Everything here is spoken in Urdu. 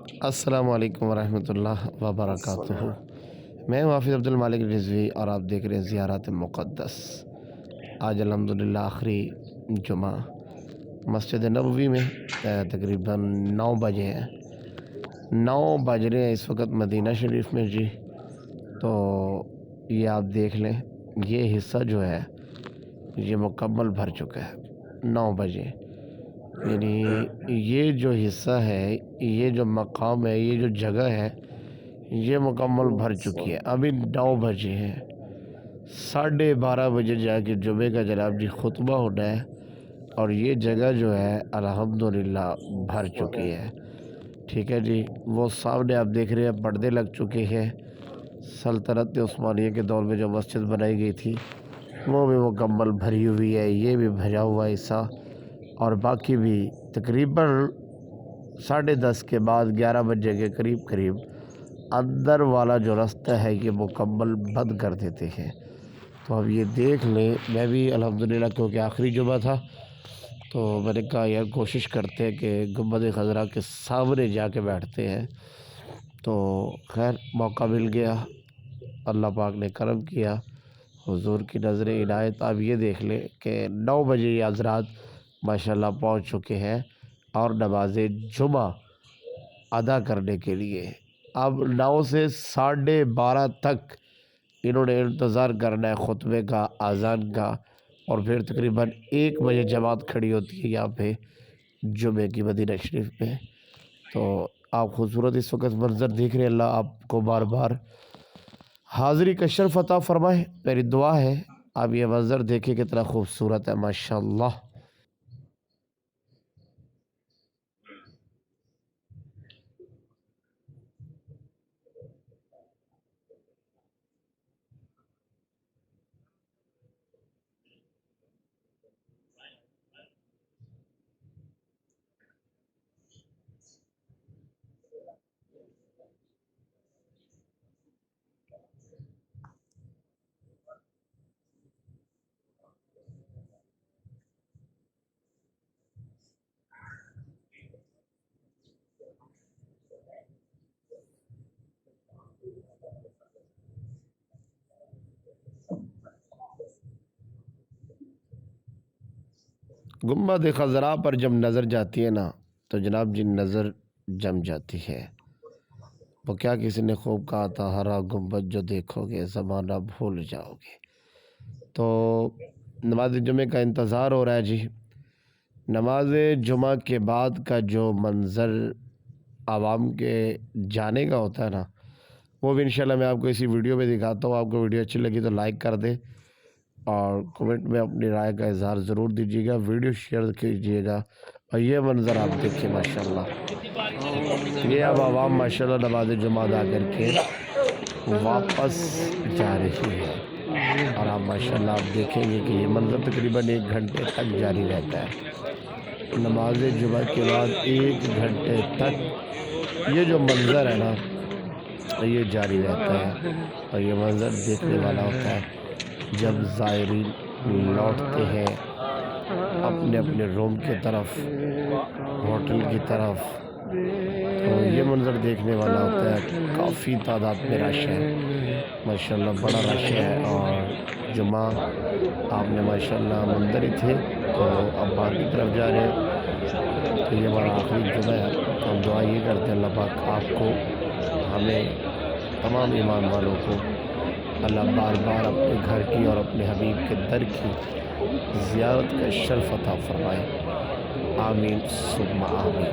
السلام علیکم ورحمۃ اللہ وبرکاتہ۔ میں ہوں حافظ عبد المالک رضوی اور آپ دیکھ رہے ہیں زیارت مقدس۔ آج الحمدللہ آخری جمعہ مسجد نبوی میں تقریباً 9 بجے ہیں، 9 بج رہے ہیں اس وقت مدینہ شریف میں جی۔ تو یہ آپ دیکھ لیں، یہ حصہ جو ہے یہ مکمل بھر چکا ہے 9 بجے، یعنی یہ جو حصہ ہے، یہ جو مقام ہے، یہ جو جگہ ہے، یہ مکمل بھر چکی ہے۔ ابھی 9 بجے ہیں، 12:30 بجے جا کے جمعے کا جناب جی خطبہ ہونا ہے، اور یہ جگہ جو ہے الحمدللہ بھر چکی ہے۔ ٹھیک ہے جی، وہ سامنے آپ دیکھ رہے ہیں پردے لگ چکے ہیں۔ سلطنت عثمانیہ کے دور میں جو مسجد بنائی گئی تھی وہ بھی مکمل بھری ہوئی ہے، یہ بھی بھرا ہوا حصہ، اور باقی بھی تقریباً 10:30 کے بعد 11 بجے کے قریب اندر والا جو راستہ ہے یہ مکمل بند کر دیتے ہیں۔ تو اب یہ دیکھ لیں، میں بھی الحمدللہ کیونکہ آخری جمعہ تھا تو میں نے کہا یار کوشش کرتے ہیں کہ گنبد خضرا کے سامنے جا کے بیٹھتے ہیں۔ تو خیر موقع مل گیا، اللہ پاک نے کرم کیا، حضور کی نظر عنایت۔ اب یہ دیکھ لیں کہ 9 بجے یہ حضرات ماشاءاللہ پہنچ چکے ہیں اور نماز جمعہ ادا کرنے کے لیے۔ اب 9 سے 12:30 تک انہوں نے انتظار کرنا ہے خطبے کا، اذان کا، اور پھر تقریباً 1 بجے جماعت کھڑی ہوتی ہے یہاں پہ جمعے کی مدینہ شریف میں۔ تو آپ خوبصورت اس وقت منظر دیکھ رہے ہیں، اللہ آپ کو بار بار حاضری کا شرف عطا فرمائے، میری دعا ہے۔ آپ یہ منظر دیکھیں کتنا خوبصورت ہے ماشاءاللہ۔ گنبد خضرا پر جب نظر جاتی ہے نا تو جناب جی نظر جم جاتی ہے۔ وہ کیا کسی نے خوب کہا تھا، ہرا گنبد جو دیکھو گے زمانہ بھول جاؤ گے۔ تو نماز جمعہ کا انتظار ہو رہا ہے جی۔ نماز جمعہ کے بعد کا جو منظر عوام کے جانے کا ہوتا ہے نا، وہ بھی انشاءاللہ میں آپ کو اسی ویڈیو میں دکھاتا ہوں۔ آپ کو ویڈیو اچھی لگی تو لائک کر دیں اور کمنٹ میں اپنی رائے کا اظہار ضرور دیجیے گا، ویڈیو شیئر کیجیے گا، اور یہ منظر آپ دیکھیں ماشاءاللہ۔ یہ اب عوام ماشاءاللہ نماز جمعہ ادا کر کے واپس جا رہی ہے، اور آپ ماشاءاللہ آپ دیکھیں گے کہ یہ منظر تقریباً 1 گھنٹے تک جاری رہتا ہے۔ نماز جمعہ کے بعد 1 گھنٹے تک یہ جو منظر ہے نا یہ جاری رہتا ہے، اور یہ منظر دیکھنے والا ہوتا ہے جب زائرین لوٹتے ہیں اپنے اپنے روم کی طرف، ہوٹل کی طرف، تو یہ منظر دیکھنے والا ہوتا ہے۔ کافی تعداد میں رش ہے ماشاءاللہ، بڑا رش ہے، اور جمعہ آپ نے ماشاءاللہ مندر ہی تھے تو اب باہر کی طرف جا رہے ہیں۔ تو یہ ہمارا آخری جمعہ ہے، تو ہم دعا یہ کرتے ہیں اللہ پاک آپ کو، ہمیں، تمام ایمان والوں کو اللہ بار بار اپنے گھر کی اور اپنے حبیب کے در کی زیارت کا شرف عطا فرمائے، آمین ثم آمین۔